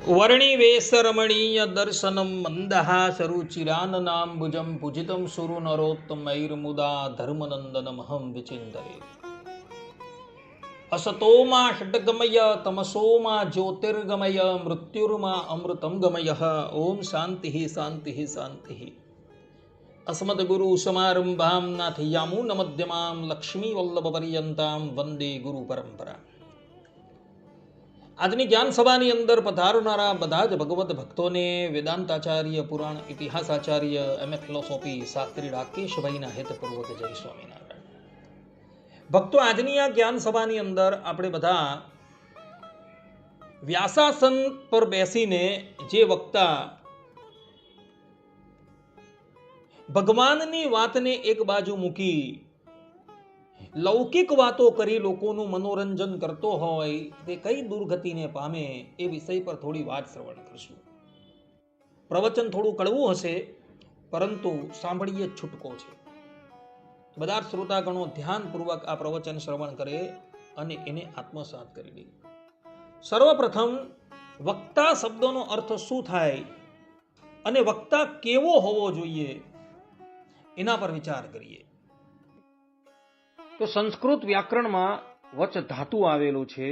वर्णिवेशरमणीय दर्शनं मन्दहासरुचिराननाम्बुजं पूजितं सुरनरोत्तमैर्मुदा धर्मनन्दनमहं विचिन्तये। असतो मा षड्गमय तमसो मा ज्योतिर्गमय मृत्युर्मा अमृतं गमयः। ओम शान्तिः शान्तिः शान्तिः। अस्मद्गुरुसमारम्भां नाथयामुनमध्यमां लक्ष्मीवल्लभपर्यन्तां वन्दे गुरुपरम्परा। આજની જ્ઞાન સભાની અંદર પધારનારા બધા જ ભગવત ભક્તોને વેદાંતાચાર્ય પુરાણ ઇતિહાસાચાર્ય એમએ ફિલોસોફી શાસ્ત્રી રાકેશભાઈના હેતપૂર્વક જય સ્વામિનારાયણ. ભક્તો, આજની આ જ્ઞાન સભાની અંદર આપણે બધા વ્યાસાસન પર બેસીને જે વક્તા ભગવાનની વાતને એક બાજુ મૂકી લૌકિક વાતો કરી લોકોનું મનોરંજન કરતો હોય તે કઈ દુર્ગતિને પામે એ વિષય પર થોડી વાત શ્રવણ કરશું. પ્રવચન થોડું કડવું હશે, પરંતુ સાંભળીએ છૂટકો છે. બધા શ્રોતાગણો ધ્યાનપૂર્વક આ પ્રવચન શ્રવણ કરે અને એને આત્મસાત કરી લે. સર્વપ્રથમ વક્તા શબ્દનો અર્થ શું થાય અને વક્તા કેવો હોવો જોઈએ એના પર વિચાર કરીએ. તો સંસ્કૃત વ્યાકરણમાં વચ ધાતુ આવેલું છે,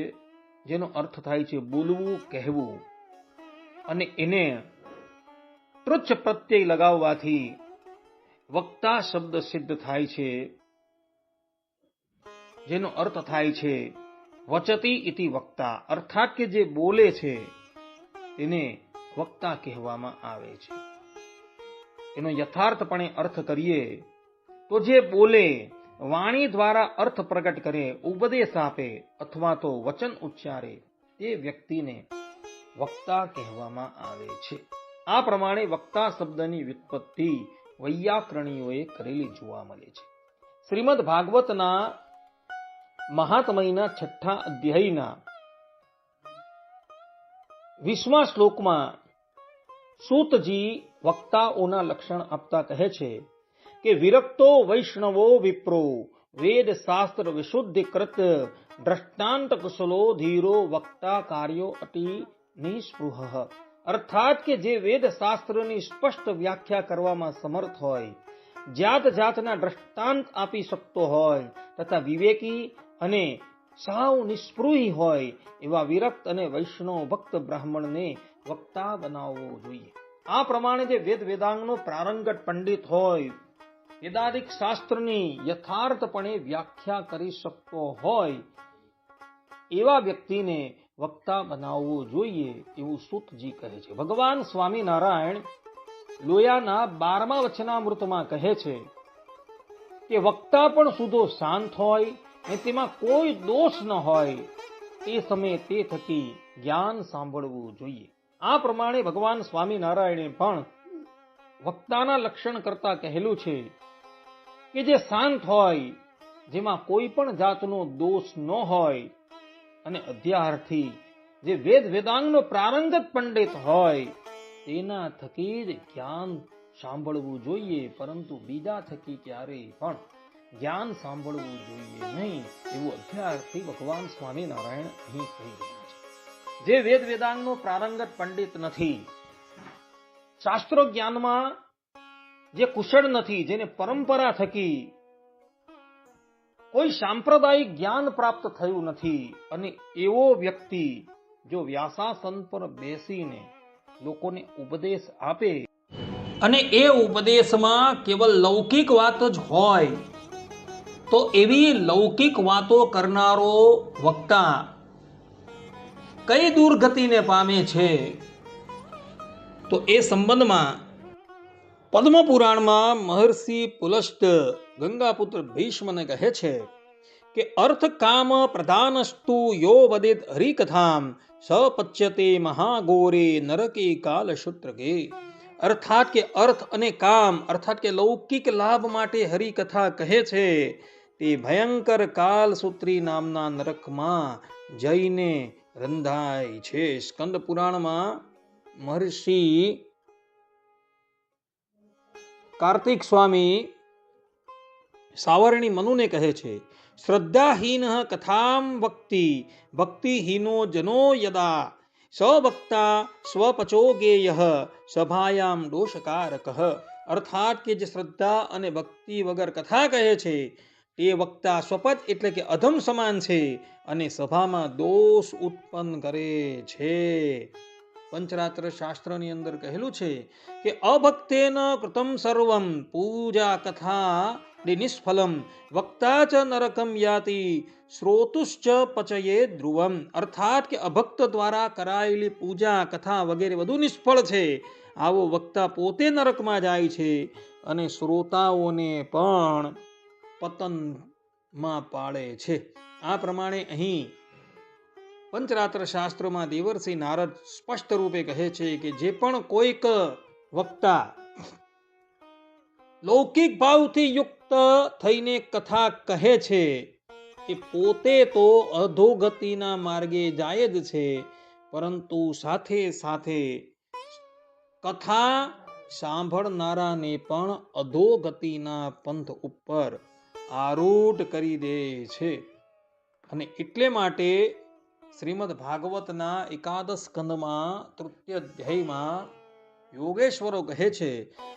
જેનો અર્થ થાય છે બોલવું, કહેવું, અને એને તૃચ્છ પ્રત્યય લગાવવાથી વક્તા શબ્દ સિદ્ધ થાય છે, જેનો અર્થ થાય છે વચતી ઇતિ વક્તા, અર્થાત કે જે બોલે છે તેને વક્તા કહેવામાં આવે છે. એનો યથાર્થપણે અર્થ કરીએ તો જે બોલે, વાણી દ્વારા અર્થ પ્રગટ કરે, ઉપદેશ આપે અથવા તો વચન ઉચ્ચારે તે વ્યક્તિને વક્તા કહેવામાં આવે છે. આ પ્રમાણે વક્તા શબ્દની વ્યુત્પત્તિ વૈયાકરણીઓએ કરેલી જોવા મળે છે. શ્રીમદ ભાગવતના મહાત્મયના 6 અધ્યાયના 20મા શ્લોકમાં સૂતજી વક્તાઓના લક્ષણ આપતા કહે છે કે વિરક્તો વૈષ્ણવો વિપ્રો વેદ શાસ્ત્ર વિશુદ્ધિ કૃત દ્રષ્ટાંત કુશલો ધીરો વક્તા કાર્યો અતિ નિસ્પૃહ. અર્થાત કે જે વેદ શાસ્ત્રની સ્પષ્ટ વ્યાખ્યા કરવામાં સમર્થ હોય, જાત જાતના દ્રષ્ટાંત આપી શકતો હોય તથા વિવેકી અને સાવ નિસ્પૃહી હોય એવા વિરક્ત અને વૈષ્ણવ ભક્ત બ્રાહ્મણને વક્તા બનાવવો જોઈએ. આ પ્રમાણે જે વેદ વેદાંગનો પ્રારંગત પંડિત હોય, વેદાદિક શાસ્ત્રની યથાર્થપણે વ્યાખ્યા કરી શકતો હોય એવા વ્યક્તિને વક્તા બનાવવો જોઈએ એવું સૂતજી કહે છે. ભગવાન સ્વામિનારાયણ લોયાના 12મા વચનામૃતમાં કહે છે કે વક્તા પણ સુધો શાંત હોય અને તેમાં કોઈ દોષ ન હોય તે સમયે તે થકી જ્ઞાન સાંભળવું જોઈએ. આ પ્રમાણે ભગવાન સ્વામિનારાયણે પણ વક્તાના લક્ષણ કરતા કહેલું છે કે જે શાંત હોય, જેમાં કોઈ પણ જાતનો દોષ ન હોય, અને અધ્યાર્થી જે વેદ વેદાંગનો પ્રારંગત પંડિત હોય તેના થકી જ જ્ઞાન સાંભળવું જોઈએ, પરંતુ બીજા થકી ક્યારેય પણ જ્ઞાન સાંભળવું જોઈએ નહીં એવું અધ્યાર્થી ભગવાન સ્વામિનારાયણ અહીં કહી રહ્યા છે. જે વેદ વેદાંગનો પ્રારંગત પંડિત નથી, શાસ્ત્રો જ્ઞાનમાં જે કુશળ નથી, જેને પરંપરા થકી કોઈ સાંપ્રદાયિક જ્ઞાન પ્રાપ્ત થયું નથી, અને એવો વ્યક્તિ જો વ્યાસાસન પર બેસીને લોકોને ઉપદેશ આપે અને એ ઉપદેશમાં કેવલ લૌકિક વાત જ હોય તો એવી લૌકિક વાતો કરનારો વક્તા કઈ દુર્ગતિને પામે છે. તો એ સંબંધમાં પદ્મપુરાણમાં મહર્ષિ પુલસ્ત ગંગાપુત્ર ભીષ્મને કહે છે કે અર્થ કામ પ્રધાનસ્તુ યો વદેત હરિકથામ સપચ્યતે મહાગોરે નરકે કાલશૂત્રકે. અર્થાત કે અર્થ અને કામ, અર્થાત કે લૌકિક લાભ માટે હરિકથા કહે છે તે ભયંકર કાલસૂત્રી નામના નરકમાં જઈને રંધાય છે. સ્કંદ પુરાણમાં મહર્ષિ કાર્તિક સ્વામી સાવરણી મનુને કહે છે શ્રદ્ધાહીન કથામ વક્તિ ભક્તિહીનો જનો યદા સવક્તા સ્વપચો ગેયઃ સભાયામ દોષકારકઃ. અર્થાત કે જે શ્રદ્ધા અને ભક્તિ વગર કથા કહે છે તે વક્તા સ્વપચ એટલે કે અધમ સમાન છે અને સભામાં દોષ ઉત્પન્ન કરે છે. પંચરાત્ર શાસ્ત્રની અંદર કહેલું છે કે અભક્તેન કૃતમ સર્વમ પૂજા કથા નિષ્ફલમ વક્તા ચ નરકમ યાતિ શ્રોતુશ્ચ પચયે ધ્રુવમ. અર્થાત કે અભક્ત દ્વારા કરાયેલી પૂજા કથા વગેરે બધું નિષ્ફળ છે. આવો વક્તા પોતે નરકમાં જાય છે અને શ્રોતાઓને પણ પતનમાં પાડે છે. આ પ્રમાણે અહીં પંચરાત્ર શાસ્ત્રમાં દેવર્ષિ નારદ સ્પષ્ટ રૂપે કહે છે કે જે પણ કોઈક વક્તા લૌકિક ભાવથી યુક્ત થઈને કથા કહે છે એ પોતે તો અધોગતિના માર્ગે જાય જ છે, પરંતુ સાથે સાથે કથા સાંભળનારાને પણ અધોગતિના પંથ ઉપર આરૂઢ કરી દે છે. અને એટલે માટે શ્રીમદ ભાગવતના એકાદશ સ્કંદમાં તૃતીય અધ્યાયમાં યોગેશ્વરો કહે છે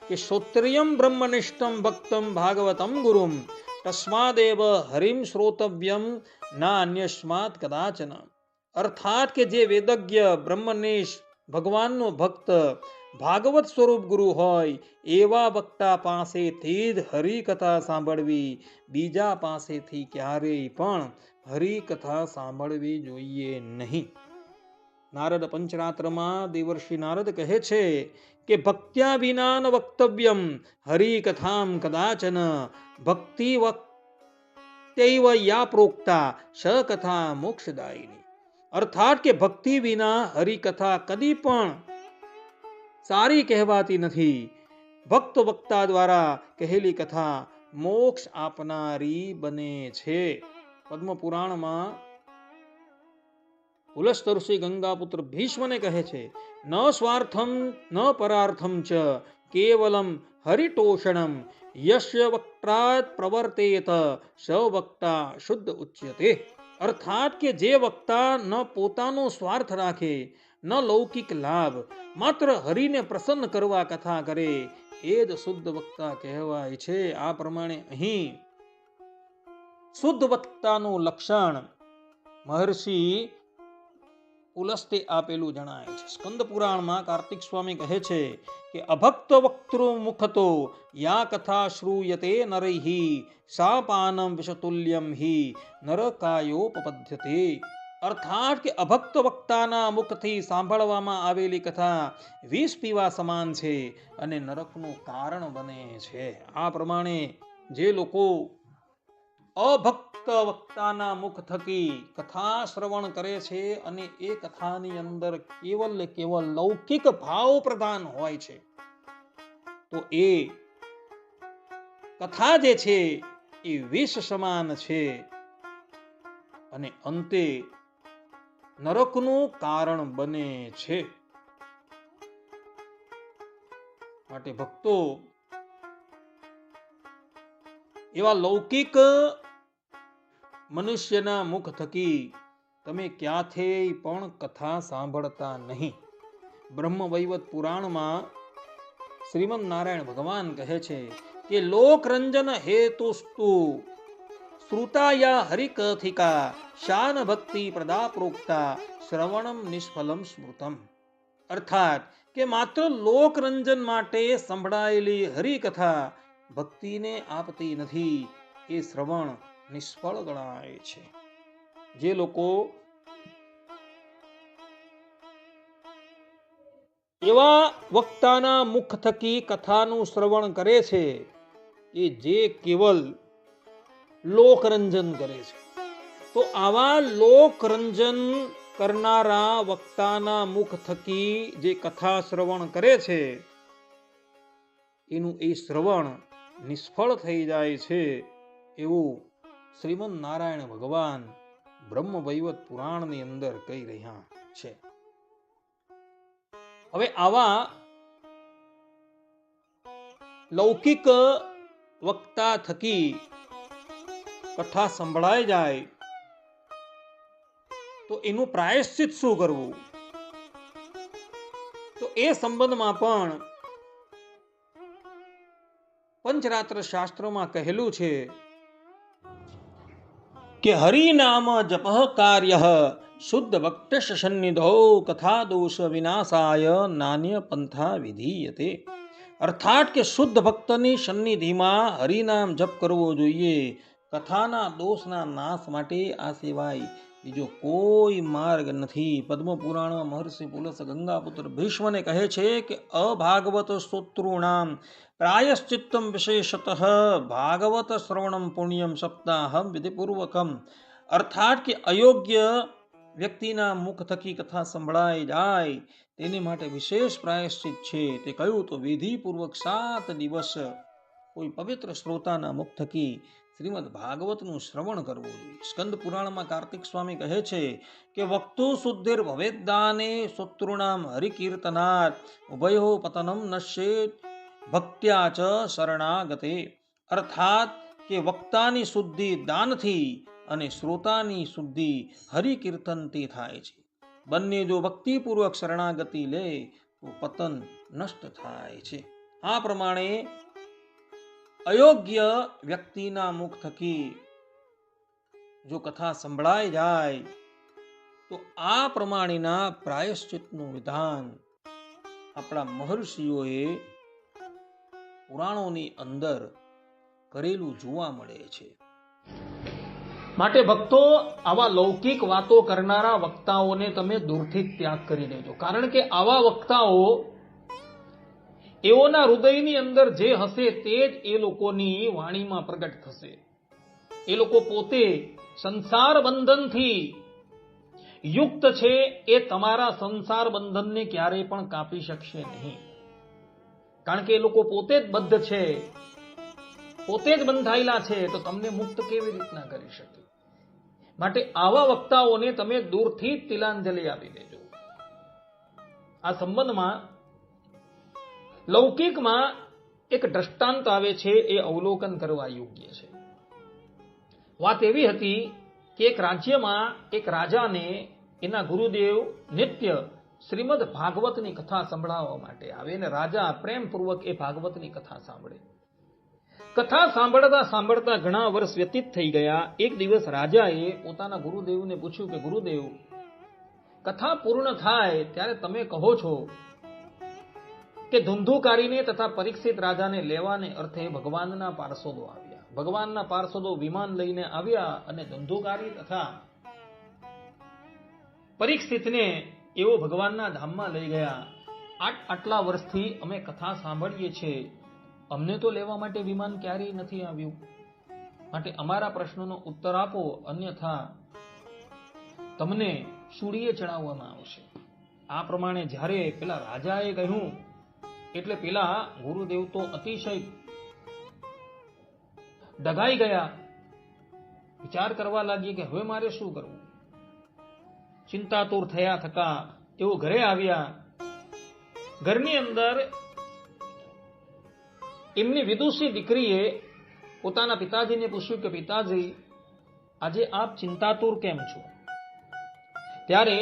કે શ્રોત્રિયમ બ્રહ્મનિષ્ઠમ ભક્તમ ભાગવતમ ગુરુમ તસ્માદેવ હરિમ શ્રોતવ્યમ ના અન્યસ્માત કદાચન. અર્થાત કે જે વેદજ્ઞ બ્રહ્મનિષ્ઠ ભગવાનનો ભક્ત ભાગવત સ્વરૂપ ગુરુ હોય એવા વક્તા પાસેથી જ હરિકથા સાંભળવી, બીજા પાસેથી ક્યારેય પણ હરિકથા સાંભળવી જોઈએ નહીં. નારદ પંચરાત્રમાં દેવર્ષિ નારદ કહે છે કે ભક્ત્યા વિના ન વક્તવ્યમ હરિકથામ કદાચન ભક્તિ વક્તૈવ યા પ્રોક્તા સ કથા મોક્ષદાયિની. અર્થાત કે ભક્તિ વિના હરિકથા કદી પણ સારી કહેવાતી નથી. ભક્ત વક્તા દ્વારા કહેલી કથા મોક્ષ આપનારી બને છે. પદ્મ પુરાણમાં પુલસ્તઋષિ ગંગાપુત્ર ભીષ્મને કહે છે ન સ્વાર્થમ ન પરાર્થમ ચ કેવલમ હરિતોષણમ યસ્ય વક્ત્રાત પ્રવર્તેત સ વક્તા શુદ્ધ ઉચ્યતે. અર્થાત કે જે વક્તા ન પોતાનો સ્વાર્થ રાખે ન લૌકિક લાભ, માત્ર હરિને પ્રસન્ન કરવા કથા કરે એ જ શુદ્ધ વક્તા કહેવાય છે. આ પ્રમાણે અહીં શુદ્ધ વક્તાનું લક્ષણ મહર્ષિ પુલસ્તે આપેલું જણાય છે. સ્કંદ પુરાણમાં કાર્તિક સ્વામી કહે છે કે અભક્ત વક્તૃ મુખતો યા કથા શ્રૂયતે નરૈહિ સા પાનમ વિષતુલ્યમ હિ નરકાયોપપદ્યતે. અર્થાત કે અભક્ત વક્તાના મુખથી સાંભળવામાં આવેલી કથા વિષ પીવા સમાન છે અને નરકનું કારણ બને છે. આ પ્રમાણે જે લોકો અભક્ત વક્તાના મુખ થકી કથા શ્રવણ કરે છે અને એ કથાની અંદર કેવલ ને કેવલ લૌકિક ભાવ પ્રધાન હોય છે, તો એ કથા જે છે એ વિષ સમાન છે અને અંતે નરકનું કારણ બને છે. માટે ભક્તો એવા લૌકિક મનુષ્યના મુખ થકી તમે ક્યાંથી પણ કથા સાંભળતા નહીં. બ્રહ્મ વૈવત પુરાણમાં શ્રીમદ નારાયણ ભગવાન કહે છે કે લોકરંજન હેતુસ્તુ શ્રુતાયા હરિકથિકા શાન ભક્તિ પ્રદા પ્રોક્તા શ્રવણમ નિષ્ફલમ સ્મૃતમ. અર્થાત કે માત્ર લોકરંજન માટે સંભળાયેલી હરિકથા ભક્તિને આપતી નથી, એ શ્રવણ નિષ્ફળ ગણાય છે. જે લોકો એવા વક્તાના મુખ થકી કથાનું શ્રવણ કરે છે કે જે કેવલ લોકરંજન કરે છે, તો આવા લોકરંજન કરનારા વક્તાના મુખ થકી જે કથા શ્રવણ કરે છે એનું એ શ્રવણ નિષ્ફળ થઈ જાય છે, એવું શ્રીમદ નારાયણ ભગવાન બ્રહ્મ વૈવત પુરાણની અંદર કહી રહ્યા છે. હવે આવા લૌકિક વક્તા થકી કથા સંભળાઈ જાય તો એનું પ્રાયશ્ચિત શું કરવું? તો એ સંબંધમાં પણ પંચરાત્ર શાસ્ત્રોમાં કહેલું છે કે હરિનામ જપ કાર્ય શુદ્ધ ભક્તશ સન્નિધો કથા દોષ વિનાશાય નાન્ય પંથા વિધીયતે. અર્થાત કે શુદ્ધ ભક્તની સન્નિધિમાં હરિનામ જપ કરવો જોઈએ. કથાના દોષના નાશ માટે આ સિવાય બીજો કોઈ માર્ગ નથી. પદ્મ પુરાણમાં મહર્ષિ પુલસ ગંગાપુત્ર ભીષ્મને કહે છે કે અભાગવત સ્તોત્રૂણામ પ્રાયશ્ચિત્તમ વિશેષતઃ ભાગવત શ્રવણમ પુણ્યમ સપ્તાહમ વિધિપૂર્વકમ. અર્થાત કે અયોગ્ય વ્યક્તિના મુખ થકી કથા સંભળાઈ જાય તેની માટે વિશેષ પ્રાયશ્ચિત છે. તે કહ્યું તો વિધિપૂર્વક 7 દિવસ કોઈ પવિત્ર શ્રોતાના મુખ થકી શ્રીમદ ભાગવતનું શ્રવણ કરવું જોઈએ. સ્કંદ પુરાણમાં કાર્તિક સ્વામી કહે છે કે વક્તુ શુદ્ધિર ભવેદ્દાને શત્રુણામ હરિકીર્તનાત ઉભયો પતનમ નશ્યેત ભક્ત્યા ચ શરણાગતે. અર્થાત કે વક્તાની શુદ્ધિ દાનથી અને શ્રોતાની શુદ્ધિ હરિકીર્તનથી થાય છે. બંને જો ભક્તિપૂર્વક શરણાગતિ લે તો પતન નષ્ટ થાય છે. આ પ્રમાણે અયોગ્ય વ્યક્તિના મુખ થકી જો કથા સંભળાઈ જાય તો આ પ્રમાણેના પ્રાયશ્ચિતનું વિધાન આપણા મહર્ષિઓએ પુરાણોની અંદર કરેલું જોવા મળે છે. માટે ભક્તો, આવા લૌકિક વાતો કરનારા વક્તાઓને તમે દૂરથી ત્યાગ કરી દેજો. કારણ કે આવા વક્તાઓ એઓના હૃદયની અંદર જે હશે તે જ એ લોકોની વાણીમાં પ્રગટ થશે. એ લોકો પોતે સંસાર બંધનથી યુક્ત છે. એ તમારા સંસાર બંધનને ક્યારેય પણ કાપી શકશે નહીં. કારણ કે એ લોકો પોતે જ બદ્ધ છે, પોતે જ બંધાયેલા છે, તો તમને મુક્ત કેવી રીતના કરી શકે? માટે આવા વક્તાઓને તમે દૂરથી જ તિલાંજલિ આપી દેજો. આ સંબંધમાં લૌકિકમાં એક દ્રષ્ટાંત આવે છે, એ અવલોકન કરવા યોગ્ય છે. વાત એવી હતી કે એક રાજ્યમાં એક રાજાને એના ગુરુદેવ નિત્ય શ્રીમદ ભાગવતની કથા સંભળાવવા માટે આવે અને રાજા પ્રેમપૂર્વક એ ભાગવતની કથા સાંભળે. કથા સાંભળતા સાંભળતા ઘણા વર્ષ વ્યતીત થઈ ગયા. એક દિવસ રાજાએ પોતાના ગુરુદેવને પૂછ્યું કે ગુરુદેવ, કથા પૂર્ણ થાય ત્યારે તમે કહો છો કે ધુંધુકારીને તથા પરીક્ષિત રાજાને લેવાને અર્થે ભગવાનના પાર્ષદો આવ્યા. ભગવાનના પાર્ષદો વિમાન લઈને આવ્યા અને ધુંધુકારી તથા પરીક્ષિતને એવો ભગવાનના ધામમાં લઈ ગયા. આટલા વર્ષથી અમે કથા સાંભળીએ છીએ, અમને તો લેવા માટે વિમાન ક્યારેય નથી આવ્યું. માટે અમારા પ્રશ્નનો ઉત્તર આપો, અન્યથા તમને શૂળીએ ચડાવવામાં આવશે. આ પ્રમાણે જ્યારે પેલા રાજાએ કહ્યું એટલે પેલા ગુરુદેવ તો અતિશય ડઘાઈ ગયા. વિચાર કરવા લાગી કે હવે મારે શું કરવું. ચિંતાતુર થયા થતા એવો ઘરે આવ્યા. ઘરની અંદર એમની વિદુષી દીકરીએ પોતાના પિતાજીને પૂછ્યું કે પિતાજી, આજે આપ ચિંતાતુર કેમ છો? ત્યારે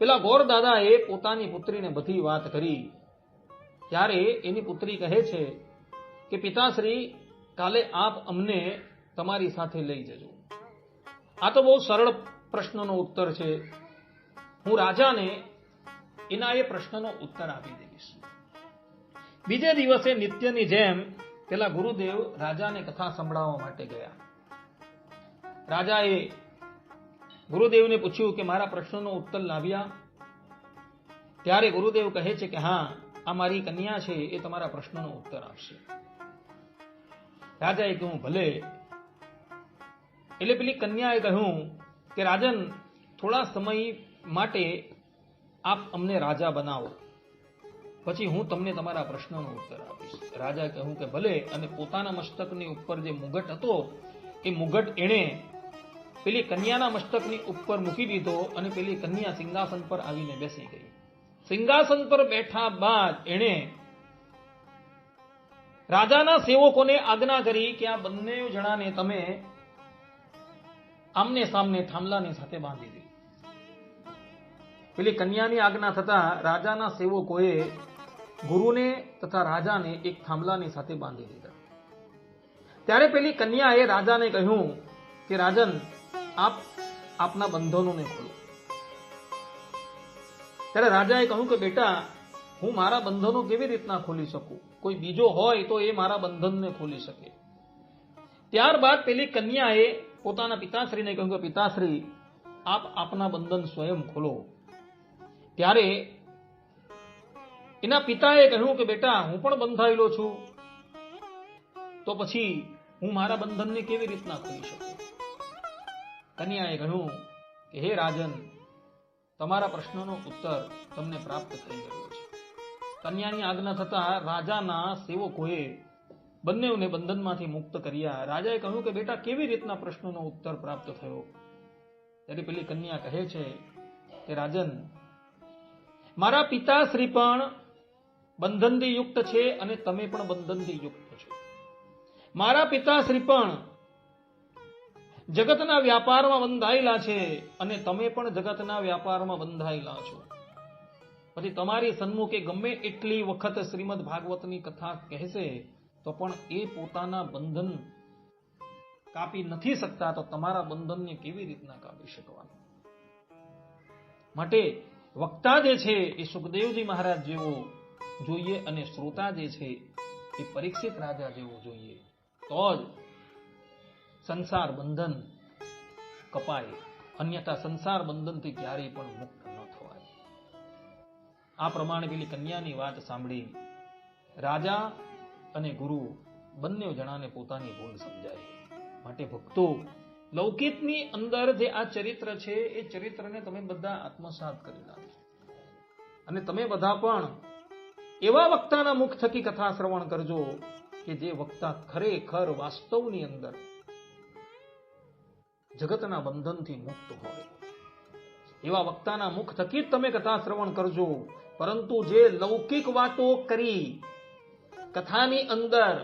પેલા ગોર દાદાએ પોતાની પુત્રીને બધી વાત કરી. ત્યારે એની પુત્રી કહે છે કે પિતાશ્રી, કાલે આપ અમને તમારી સાથે લઈ જજો. આ તો બહુ સરળ પ્રશ્નનો ઉત્તર છે. હું રાજાને એના એ પ્રશ્નનો ઉત્તર આપી દઈશ. બીજે દિવસે નિત્યની જેમ પેલા ગુરુદેવ રાજાને કથા સંભળાવવા માટે ગયા. રાજાએ ગુરુદેવને પૂછ્યું કે મારા પ્રશ્નનો ઉત્તર લાવ્યા? ત્યારે ગુરુદેવ કહે છે કે હા, આ મારી કન્યા છે, એ તમારા પ્રશ્નનો ઉત્તર આપશે. રાજાએ કહ્યું ભલે. એટલે પેલી કન્યાએ કહ્યું કે રાજન, થોડા સમય માટે આપ અમને રાજા બનાવો, પછી હું તમને તમારા પ્રશ્નનો ઉત્તર આપીશ. રાજાએ કહ્યું કે ભલે. અને પોતાના મસ્તકની ઉપર જે મુગટ હતો એ મુગટ એણે પેલી કન્યાના મસ્તકની ઉપર મૂકી દીધો અને પેલી કન્યા સિંહાસન પર આવીને બેસી ગઈ. સિંહાસન પર બેઠા બાદ એણે રાજાના સેવકોને આજ્ઞા કરી કે આ બંને જણાને તમે આમને સામને થાંભલાની સાથે બાંધી દે. પેલી કન્યાની આજ્ઞા થતા રાજાના સેવકોએ ગુરુને તથા રાજાને એક થાંભલાની સાથે બાંધી દીધા. ત્યારે પેલી કન્યાએ રાજાને કહ્યું કે રાજન, આપ આપના બંધનોને ખોલો. ત્યારે રાજાએ કહ્યું કે બેટા, હું મારા બંધનો કેવી રીતના ખોલી શકું? કોઈ બીજો હોય તો એ મારા બંધનને ખોલી શકે. ત્યારબાદ પેલી કન્યાએ પોતાના પિતાશ્રીને કહ્યું કે પિતાશ્રી, આપ આપના બંધન સ્વયં ખોલો. ત્યારે એના પિતાએ કહ્યું કે બેટા, હું પણ બંધાયેલો છું, તો પછી હું મારા બંધનને કેવી રીતના ખોલી શકું? કન્યાએ કહ્યું કે હે રાજન, તમારા પ્રશ્નનો ઉત્તર તમને પ્રાપ્ત થઈ ગયો છે. કન્યાની આજ્ઞા થતા રાજાના સેવકોએ બંનેઓને બંધનમાંથી મુક્ત કર્યા. રાજાએ કહ્યું કે બેટા, કેવી રીતના પ્રશ્નનો ઉત્તર પ્રાપ્ત થયો? ત્યારે પેલી કન્યા કહે છે કે રાજન, મારા પિતાશ્રી પણ બંધનથી યુક્ત છે અને તમે પણ બંધનથી યુક્ત છો. મારા પિતાશ્રી પણ જગતના વ્યાપારમાં બંધાયેલા છે અને તમે પણ જગતના વ્યાપારમાં બંધાયેલા છો. પછી તમારી સન્મુખે ગમે એટલી વખત શ્રીમદ ભાગવતની કથા કહેશે તો પણ એ પોતાના બંધન કાપી નથી શકતા, તો તમારા બંધનને કેવી રીતના કાપી શકવાના? માટે વક્તા જે છે એ સુખદેવજી મહારાજ જેવો જોઈએ અને શ્રોતા જે છે એ પરીક્ષિત રાજા જેવો જોઈએ, તો જ સંસાર બંધન કપાય. અન્યથા સંસાર બંધનથી ક્યારેય પણ મુક્ત ન થવાય. આ પ્રમાણે પેલી કન્યાની વાત સાંભળી રાજા અને ગુરુ બંને જણાને પોતાની ભૂલ સમજાય. માટે ભક્તો, લૌકિકની અંદર જે આ ચરિત્ર છે એ ચરિત્રને તમે બધા આત્મસાત કરી નાખો અને તમે બધા પણ એવા વક્તાના મુખ થકી કથા શ્રવણ કરજો કે જે વક્તા ખરેખર વાસ્તવની અંદર જગતના બંધનથી મુક્ત હોય. એવા વક્તાના મુખ થકી જ તમે કથા શ્રવણ કરજો. પરંતુ જે લૌકિક વાતો કરી કથાની અંદર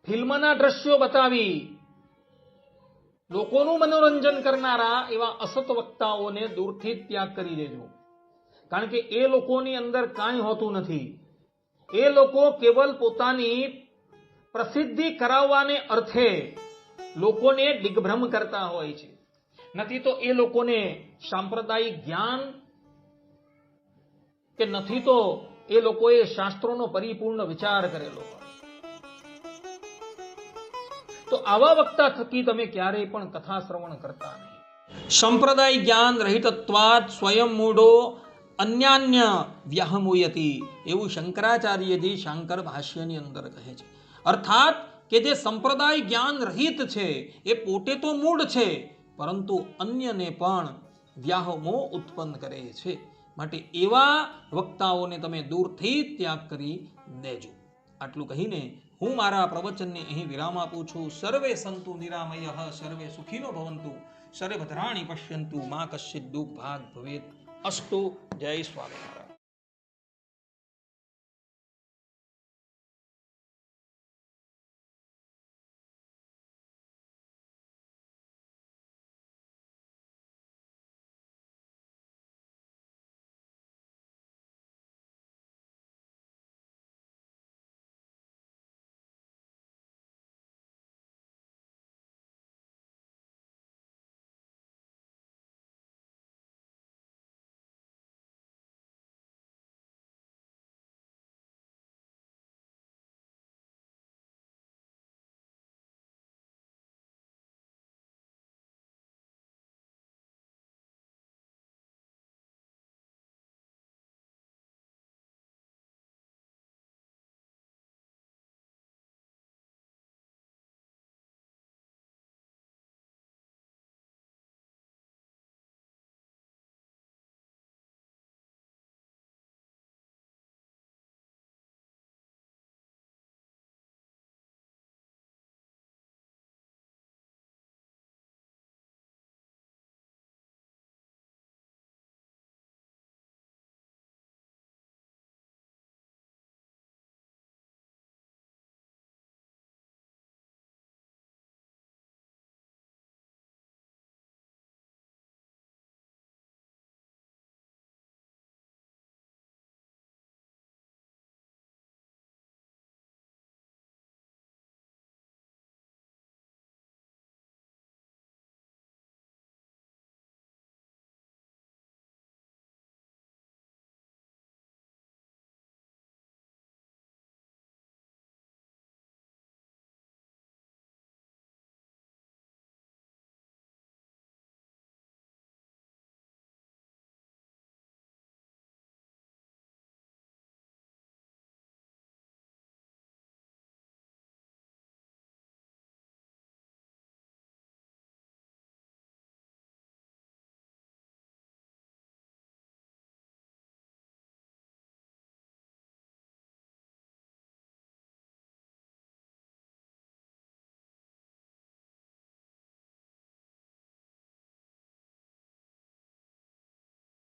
ફિલ્મના દ્રશ્યો બતાવી લોકોનું મનોરંજન કરનારા એવા અસત વક્તાઓને દૂરથી જ ત્યાગ કરી દેજો. કારણ કે એ લોકોની અંદર કાંઈ હોતું નથી. એ લોકો કેવલ પોતાની પ્રસિદ્ધિ કરાવવાને અર્થે લોકોને દિગ્ભ્રમ કરતા હોય છે. નથી તો એ લોકોને સાંપ્રદાયિક જ્ઞાન કે નથી તો એ લોકોએ શાસ્ત્રોનો પરિપૂર્ણ વિચાર કરેલો હોય. તો આવા વક્તા થકી તમે ક્યારેય પણ કથા શ્રવણ કરતા નહીં. સંપ્રદાય જ્ઞાન રહિતત્વાત સ્વયં મૂઢો અન્યાન્ય વ્યાહમૂયતી, એવું શંકરાચાર્યજી શાંકર ભાષ્યની અંદર કહે છે. અર્થાત કે જે સંપ્રદાય જ્ઞાન રહિત છે એ પોતે તો મૂળ છે, પરંતુ અન્યને પણ વ્યાહમો ઉત્પન્ન કરે છે. માટે એવા વક્તાઓને તમે દૂરથી ત્યાગ કરી દેજો. આટલું કહીને હું મારા પ્રવચનને અહીં વિરામ આપું છું. સર્વે સંતુ નિરામયઃ, સર્વે સુખીનો ભવંતુ, સર્વે ભદ્રાણિ પશ્યંતુ, મા કશ્ચિદ દુઃખ ભાગ ભવેત. અસ્તુ. જય સ્વામિનારાયણ.